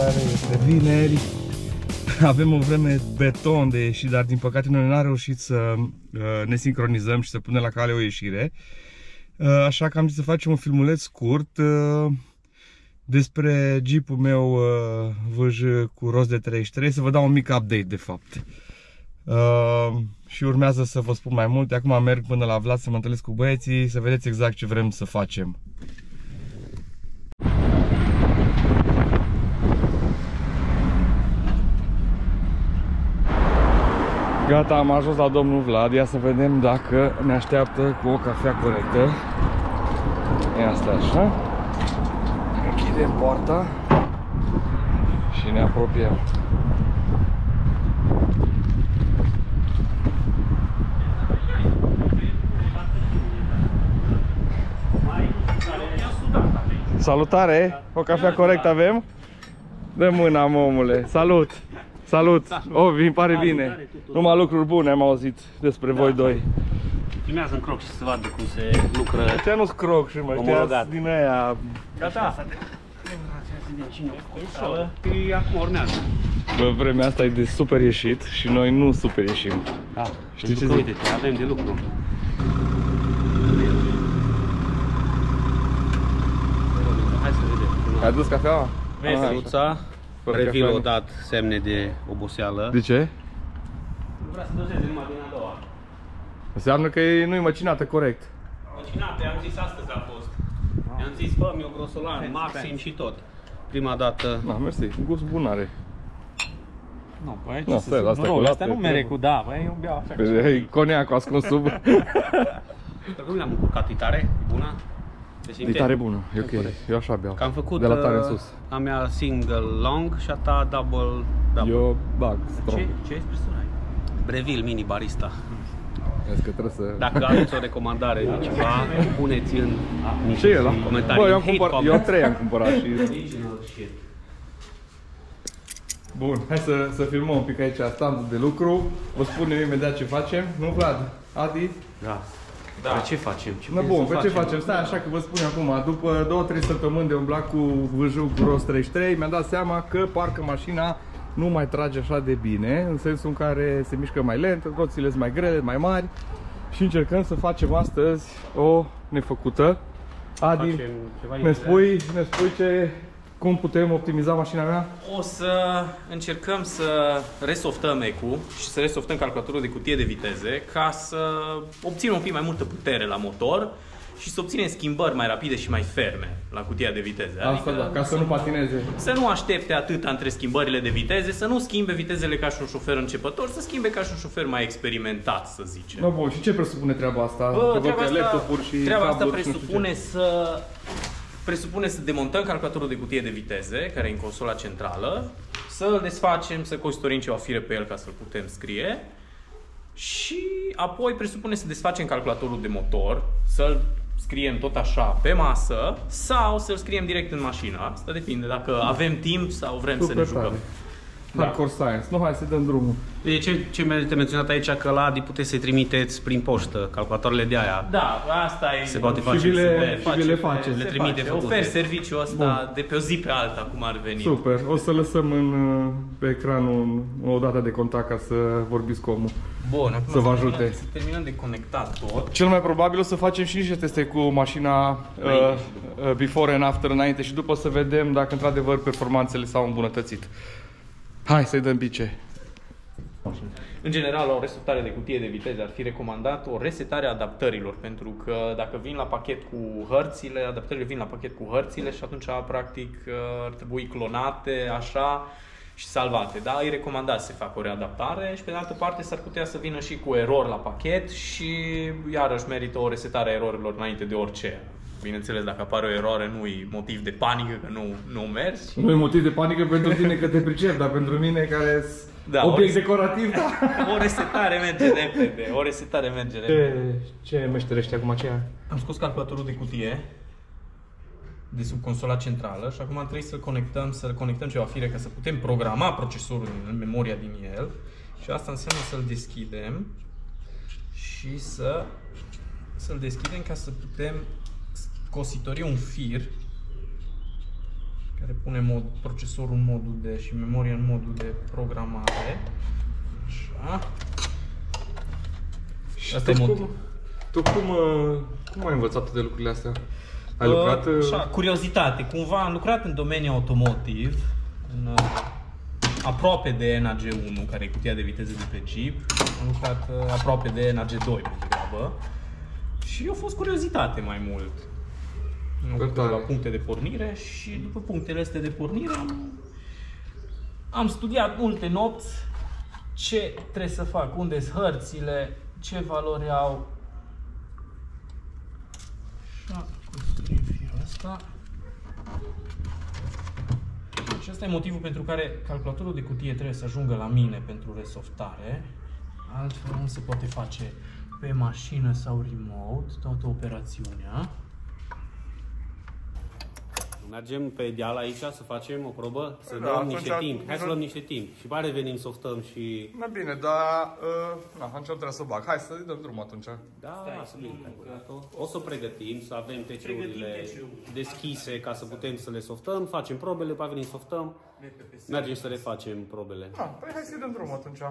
care este vineri. Avem o vreme beton de ieșit, dar din păcate noi n-am reușit să ne sincronizăm și să punem la cale o ieșire. Așa că am zis să facem un filmuleț scurt despre Jeep-ul meu VJ cu rost de 33, să vă dau un mic update de fapt. Și urmează să vă spun mai multe. Acum merg până la Vlad să mă întâlnesc cu băieții, să vedeți exact ce vrem să facem. Gata, am ajuns la domnul Vlad. Ia să vedem dacă ne așteaptă cu o cafea corectă. Ia stai așa. Închidem poarta și ne apropiem. Salutare! O cafea corectă avem? Dă mâna, omule! Salut! Salut! Oh, îmi pare bine! Numai lucruri bune am auzit despre voi doi. Filmează în croc și să vadă cum se lucră. Ăștia nu-s croc și mă, ăștia din aia. Gata! Și acum urmează. Bă, vremea asta e de super ieșit și noi nu super ieșim. Da, știi ce zic? uite, avem de lucru. Hai să vedem. Ai adus cafeaua? Veseluța, Revil o dat semne de oboseală. De ce? Nu vrea să dozeze numai din a doua. Înseamnă că nu-i măcinată corect. Măcinată, i-am zis astăzi a fost. I-am zis, fă-mi o grosolan, maxim și tot. Prima dată... Na, mersi, gust bun are. Nu, păi Nu, stai, asta cu astea nu mere cu da, băi, eu beau așa. Păi, coniacul ascuns sub. Cum le-am încurcat, e tare? Bună? E tare bună, e ok. Eu așa beau. Că am făcut de la tare în sus. a mea single long și a ta double. Eu bag strong. Ce espresso ai? Breville Mini Barista. Vezi că trebuie să... Dacă aveți o recomandare de ceva, puneți în niște comentarii. Bă, eu 3 am cumpărat și... Bun, hai să filmăm un pic aici standul de lucru. Vă spunem imediat ce facem. Nu, Vlad? Adi? Da. Da. Pe ce facem? Bun, pe ce facem? Stai așa că vă spun acum. După 2-3 săptămâni de umblat cu vâjul cu rost 33, mi-am dat seama că parcă mașina nu mai trage așa de bine, în sensul în care se mișcă mai lent, roțile sunt mai grele, mai mari și încercăm să facem astăzi o nefăcută. Adi, ne spui cum putem optimiza mașina mea? O să încercăm să resoftăm ECU și să resoftăm calculatorul de cutie de viteze ca să obținem un pic mai multă putere la motor și să obținem schimbări mai rapide și mai ferme la cutia de viteze. Asta da, ca să nu patineze. Să nu aștepte atâta între schimbările de viteze, să nu schimbe vitezele ca și un șofer începător, să schimbe ca și un șofer mai experimentat, să zicem. No, bun, și ce presupune treaba asta? Treaba asta presupune să demontăm calculatorul de cutie de viteze, care e în consola centrală, să îl desfacem, să căsătorim ceva fire pe el ca să-l putem scrie și apoi presupune să desfacem calculatorul de motor, să-l scriem tot așa pe masă sau să-l scriem direct în mașină. Asta depinde dacă avem timp sau vrem să ne jucăm. Hardcore science. Nu, hai să dăm drumul. Ce mi-ai menționat aici că la Adi puteți să-i trimiteți prin poștă calculatoarele de aia. Da, asta e. Se poate face. Și vi le face. Le trimite. Ofer serviciul ăsta de pe o zi pe alta, cum ar veni. Super. O să lăsăm pe ecranul o dată de contact ca să vorbiți cu omul. Bun, acum să vă ajute. Să terminăm de conectat tot. Cel mai probabil o să facem și niște teste cu mașina before and after, înainte și după, să vedem dacă într-adevăr performanțele s-au îmbunătățit. Hai să-i dăm pice. În general, la o resetare de cutie de viteze ar fi recomandat o resetare a adaptărilor, pentru că dacă vin la pachet cu hărțile, adaptările vin la pachet cu hărțile și atunci practic ar trebui clonate așa și salvate. Da, îi recomandat să facă o readaptare și pe de altă parte s-ar putea să vină și cu erori la pachet și iarăși merită o resetare a erorilor înainte de orice. Bineînțeles, dacă apare o eroare, nu e motiv de panică, că nu mergi. Nu e motiv de panică pentru tine că te pricep, dar pentru mine care obiect decorativ, da. O resetare merge repede, o resetare merge repede. Ce meșterești acum aceea? Am scos calculatorul de cutie de sub consola centrală și acum trebuie să-l conectăm ceva fire ca să putem programa procesorul în memoria din el. Și asta înseamnă să-l deschidem și să-l deschidem ca să putem cositori un fir care pune procesorul în modul de și memoria în modul de programare. Așa. Și asta tu cum ai învățat toate lucrurile astea? Ai lucrat? Așa, curiozitate. Cumva am lucrat în domeniul automotive, aproape de NAG1, care e cutia de viteze de pe Jeep. Am lucrat aproape de NAG2, mai degrabă. Și a fost curiozitate mai mult. La puncte de pornire și după punctele astea de pornire am studiat multe nopți ce trebuie să fac, unde sunt hărțile, ce valori au. Așa, construim firul ăsta. Și ăsta e motivul pentru care calculatorul de cutie trebuie să ajungă la mine pentru resoftare. Altfel nu se poate face pe mașină sau remote toată operațiunea. Mergem pe deal aici să facem o probă, să dăm niște timp. Hai să luăm niște timp. Și mai revenim, softăm și... Na bine, dar... atunci trebuie să bag. Hai să dăm drumul atunci. Da, o să pregătim, să avem TC-urile deschise ca să putem să le softăm, facem probele, pe venim softăm, mergem să refacem probele. Păi hai să dăm drumul atunci.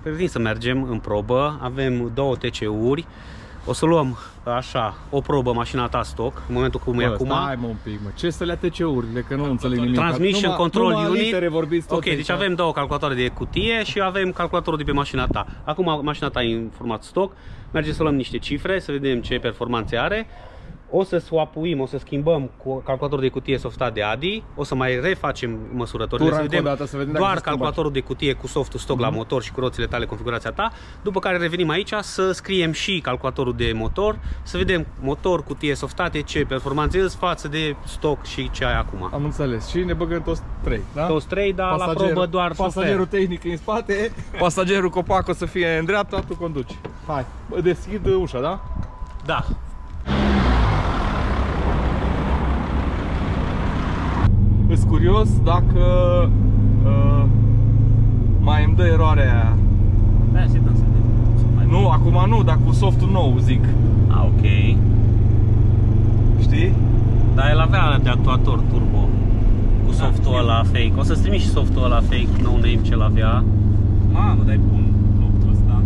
Pregătim să mergem în probă, avem 2 TC-uri. O să luăm așa, o probă mașina ta stock, în momentul cum e acum. Stai mă un pic, mă. Ce să le TC-urile, că nu înțeleg nimic. Transmission Control Unit. Ok, aici. deci avem 2 calculatoare de cutie și avem calculatorul de pe mașina ta. Acum mașina ta e în format stock, mergem să luăm niște cifre, să vedem ce performanțe are. O să swap-uim, o să schimbăm cu calculatorul de cutie softat de ADI, o să mai refacem măsurătorile, să vedem doar calculatorul de cutie cu softul stock la motor și cu roțile tale, configurația ta, după care revenim aici să scriem și calculatorul de motor, să vedem motor, cutie softate, ce performanțe îți față de stock și ce ai acum. Am înțeles. Și ne băgăm toți 3, da? Toți 3, dar la probă doar pasagerul tehnic în spate, pasagerul copac o să fie în dreapta, tu conduci. Hai, deschid ușa, da? Da. Sunt curios dacă mai îmi dă eroarea aia. Da, se dă. Nu, acum nu, dar cu softul nou, zic. Ok. Știi? Dar el avea de actuator turbo cu softul ăla fake. O să-ți trimiți și softul ăla fake, no name ce-l avea. Mamă, dai bun locul ăsta.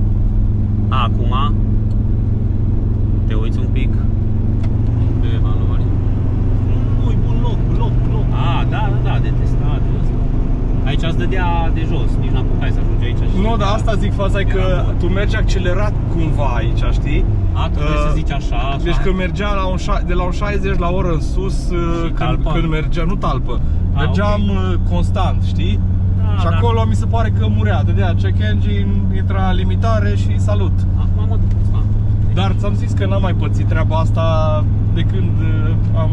Acum te uiți un pic pe valori. Nu-i bun loc. Da, de testat ăsta. Aici îți dădea de jos, nici n-apucai să ajungi aici. Nu, dar asta zic, faza e că tu mergi accelerat cumva aici, știi? Tu vrei să zici așa. Deci că mergea de la un 60 la oră în sus, când mergea, nu talpă, mergeam constant, știi? Și acolo mi se pare că murea, dădea check engine, intra limitare și salut. Acum mă duc. Dar ți-am zis că n-am mai pățit treaba asta de când am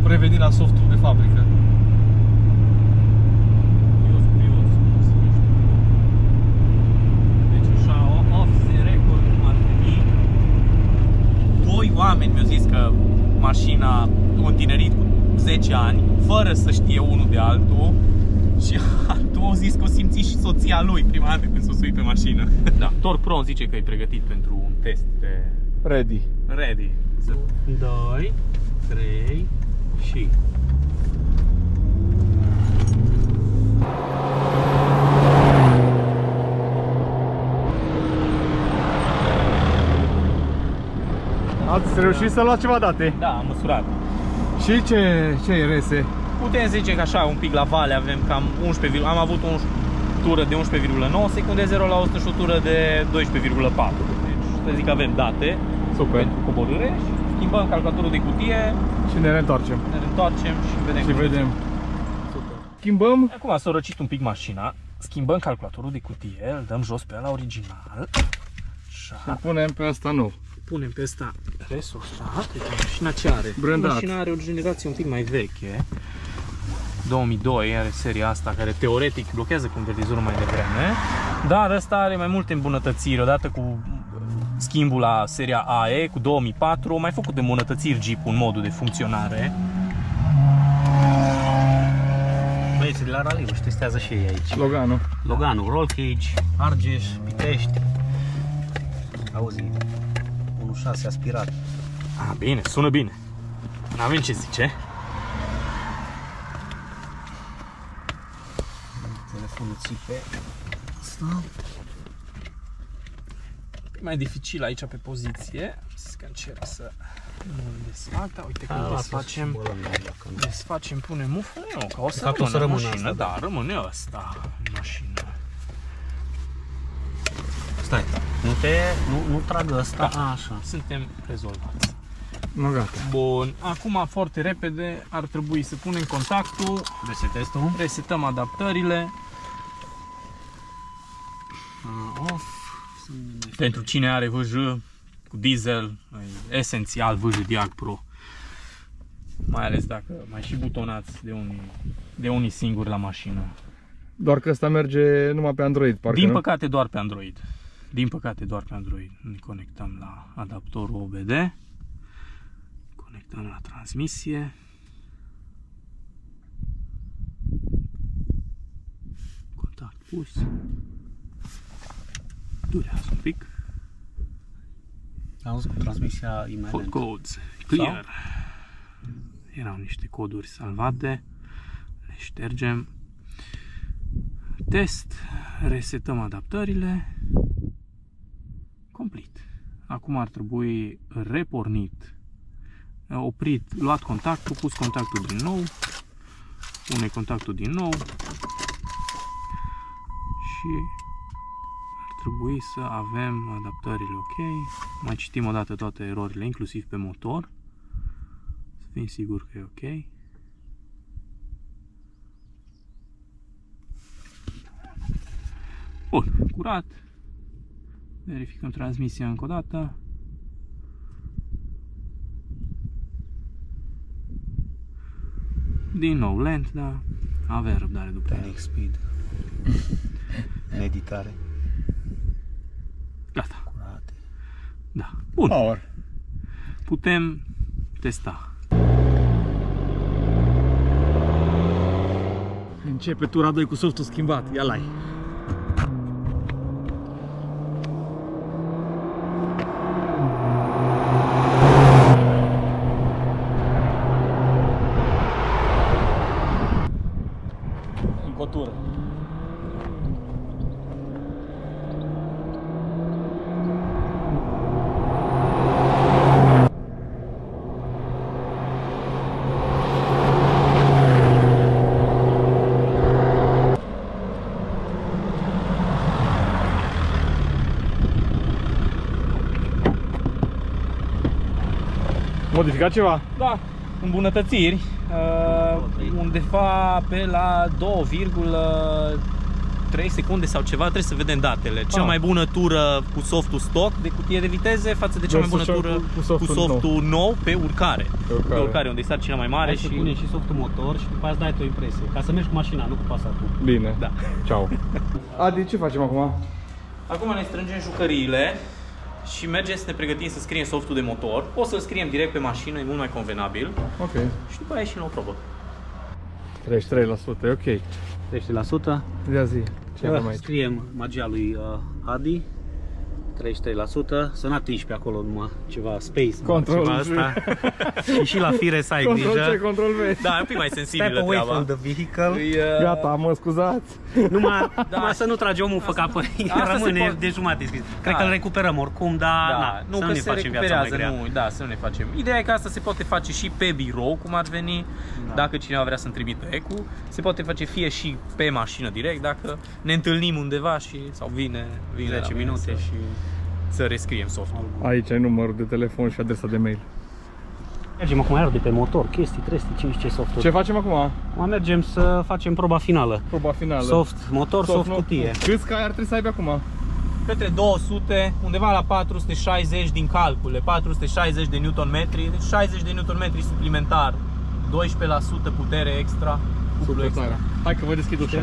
revenit la softul de fabrică. Deci așa, off the record cum ar fi. 2 oameni mi-au zis că mașina, un tinerit cu 10 ani, fără să știe unul de altul, și altul a zis că o simți și soția lui prima dată când s-o sui pe mașină. Da, Torque Pro îmi zice că e pregătit pentru un test de... Ready. 2, 3 și... Ați reușit să luați ceva date? Da, am măsurat. Și ce e rese? Putem zice că așa, un pic la vale avem cam 11, am avut o tură de 11,9 secunde 0 la 100 și o tură de 12,4. Deci să zic că avem date. Super. Pentru coborâre și schimbăm calculatorul de cutie și ne reîntoarcem. Și vedem. Super. Schimbăm. Acum s-a răcit un pic mașina. Schimbăm calculatorul de cutie, îl dăm jos pe ăla original. Și punem pe ăsta nou. Punem pe ăsta resursat. Mașina ce are? Brândat. Mașina are o generație un pic mai veche. 2002 are seria asta care teoretic blochează convertizorul mai devreme. Dar ăsta are mai multe îmbunătățiri. Odată cu schimbul la seria AE cu 2004, au mai făcut îmbunătățiri Jeep în modul de funcționare. Băieții de la raliu își testează și ei aici. Loganul, roll cage, Argeș, Pitești. Auzi, 1.6 aspirat. Bine, sună bine. N-avem ce zice. telefonul țipe. Asta. E mai dificil aici pe poziție. Să încerc să nu îl desfac. Da, uite că îl desfacem, punem mufă. Nu, că o să rămână în mașină. Da, rămâne ăsta în mașină. Stai, nu trag ăsta. Da. Așa. Suntem rezolvați. Nu, gata. Bun, acum foarte repede ar trebui să punem contactul. Resetezi tu? Resetăm adaptările. Off. Pentru cine are VJ cu diesel, e esențial VJ Diag Pro. Mai ales dacă mai și butonați de unii singuri la mașină. Doar că ăsta merge numai pe Android, parcă. Din păcate doar pe Android. Din păcate doar pe Android. Ne conectăm la adaptorul OBD. Conectăm la transmisie. Contact pus. Durează un pic. Auzi cu transmisia imanent. Fault codes. Clear. Erau niște coduri salvate. Le ștergem. Test. Resetăm adaptările. Complet. Acum ar trebui repornit. Oprit, luat contactul, pus contactul din nou. Pune contactul din nou. Și ar trebui să avem adaptările ok. Mai citim o dată toate erorile, inclusiv pe motor. Să fim siguri că e ok. Bun, curat. Verificăm transmisia încă o dată. Din nou lent, da. Avem răbdare după el. Speed. Meditare. Gata. Curate. Da. Bun. Power. Putem testa. Începe tura 2 cu softul schimbat. Ia l-ai. Încă o tură. Modificat ceva? Da, îmbunătățiri. Undeva pe la 2,3 secunde sau ceva, trebuie să vedem datele. Cea mai bună tură cu softul stock de cutie de viteze față de cea mai bună tură cu softul nou pe urcare. Pe urcare, unde e sarcina mai mare. Și pune și softul motor și după aia îți dai tu o impresie. Ca să mergi cu mașina, nu cu Passatul. Bine. Da. Ciao. Adi, ce facem acum? Acum ne strângem jucăriile și mergem să ne pregătim să scriem softul de motor. O să-l scriem direct pe mașină, e mult mai convenabil. Ok. Și după aia ieșim la o probă. 33%, e ok. 30%. Ia zi, ce avem aici? Scriem magia lui Adi. 33%, să n-atingi pe acolo numai ceva space, Control ceva asta. Și la fire să ai grijă. Control C, Control V. Da, e un pic mai sensibilă Step away treaba. from the vehicle. Gata, mă scuzați. Numai să nu tragi omul fă capă, rămâne de jumate scris. Cred că îl recuperăm oricum, dar nu, să că nu ne se facem viața mai grea. Să nu ne facem. Ideea e că asta se poate face și pe birou, cum ar veni, dacă cineva vrea să-mi trimită ECU. Se poate face fie și pe mașină direct, dacă ne întâlnim undeva sau vine 10 minute și să rescriem softul. Aici ai numărul de telefon și adresa de mail. mergem acum iar de pe motor, chestii, ce softuri. Ce facem acum? Acum mergem să facem proba finală. Proba finală. Soft motor, soft cutie. Câți cai ar trebui să aibă acum? Către 200, undeva la 460 din calcule, 460 de Nm, deci 60 de Nm suplimentar, 12% putere extra, cuplu extra. Hai că vă deschid ușa.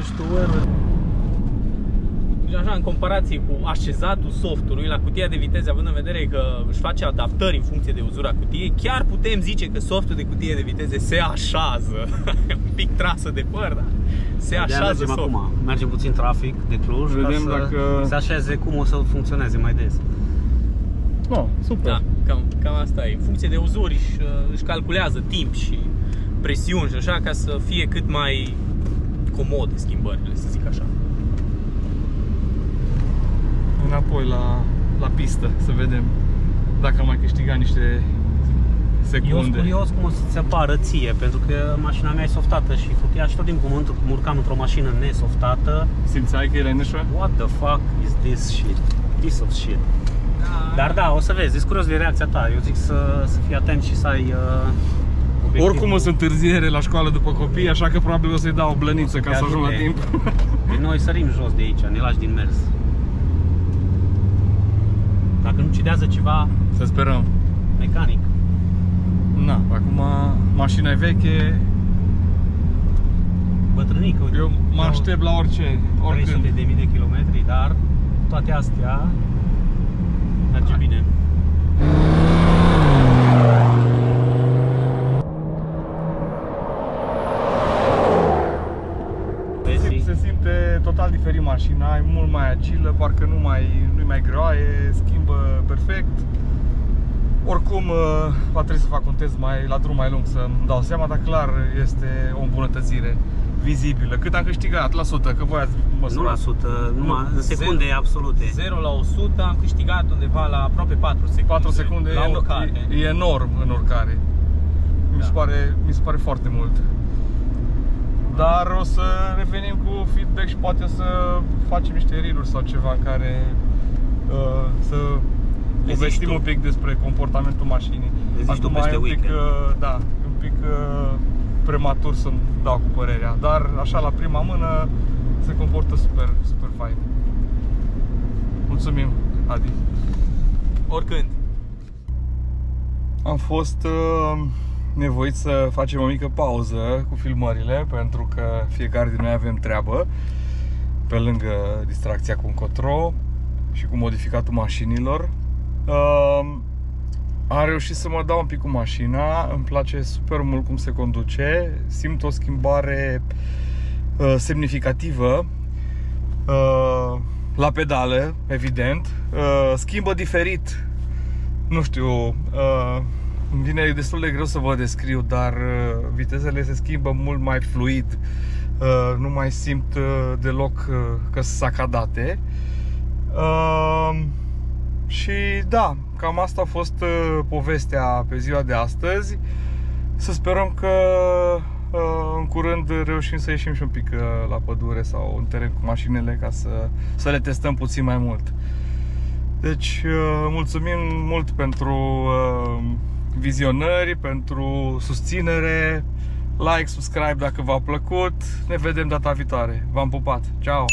Deci așa, în comparație cu așezatul softului la cutia de viteze, având în vedere că își face adaptări în funcție de uzura cutiei, chiar putem zice că softul de cutie de viteze se așează. Un pic trasă de păr, dar se așează softul. Acum. Mergem puțin trafic de Cluj, vedem ca dacă se așeze cum o să funcționeze mai des. No, super. Da, cam asta e. În funcție de uzuri își calculează timp și presiuni și așa, ca să fie cât mai comode schimbările, să zic așa. Înapoi la pistă, să vedem dacă am mai câștigat niște secunde. Eu sunt curios cum o să-ți apară ție, pentru că mașina mea e softată și cutia, și tot timpul când urcam într-o mașină nesoftată, Simțeai că e leneșă? what the fuck is this shit? Piece of shit. Dar da, o să vezi, ești curios de reacția ta. Eu zic să fii atent și să ai Oricum o să întârziere la școală după copii, așa că probabil o să-i dau o blăniță ca să ajung la timp. Noi sărim jos de aici, ne lași din mers. Dacă nu cidează ceva, să sperăm. Mecanic. Na, acum mașina e veche. Bătrânică, uite. Eu mă aștept la orice, oricând. 300.000 de kilometri, dar toate astea merge bine. Se simte total diferit mașina, e mult mai agilă, parcă nu-i mai greoaie, schimbă perfect. Oricum va trebui să fac un test la drum mai lung să-mi dau seama, dar clar este o îmbunătățire vizibilă. Cât am câștigat la sută, că voi ați măsurat? Nu la sută, numai în secunde absolute. 0 la 100 am câștigat undeva la aproape 4 secunde. 4 secunde la urcare. E enorm în urcare. Mi se pare foarte mult. Dar o să revenim cu feedback și poate să facem niște reel-uri sau ceva în care să povestim un pic despre comportamentul mașinii. Acum e un pic, un pic prematur să-mi dau cu părerea, dar așa la prima mână se comportă super, super fain. Mulțumim, Adi. Oricând. Am fost nevoit să facem o mică pauză cu filmările, pentru că fiecare din noi avem treabă, pe lângă distracția cu încotro și cu modificatul mașinilor. Am reușit să mă dau un pic cu mașina, îmi place super mult cum se conduce, simt o schimbare semnificativă la pedală, evident, schimbă diferit, nu știu, îmi vine destul de greu să vă descriu, dar vitezele se schimbă mult mai fluid, nu mai simt deloc că sunt sacadate. Și da, cam asta a fost povestea pe ziua de astăzi. Să sperăm că în curând reușim să ieșim și un pic la pădure sau în teren cu mașinile ca să le testăm puțin mai mult. Deci mulțumim mult pentru vizionări, pentru susținere, like, subscribe dacă v-a plăcut. Ne vedem data viitoare. V-am pupat. Ciao!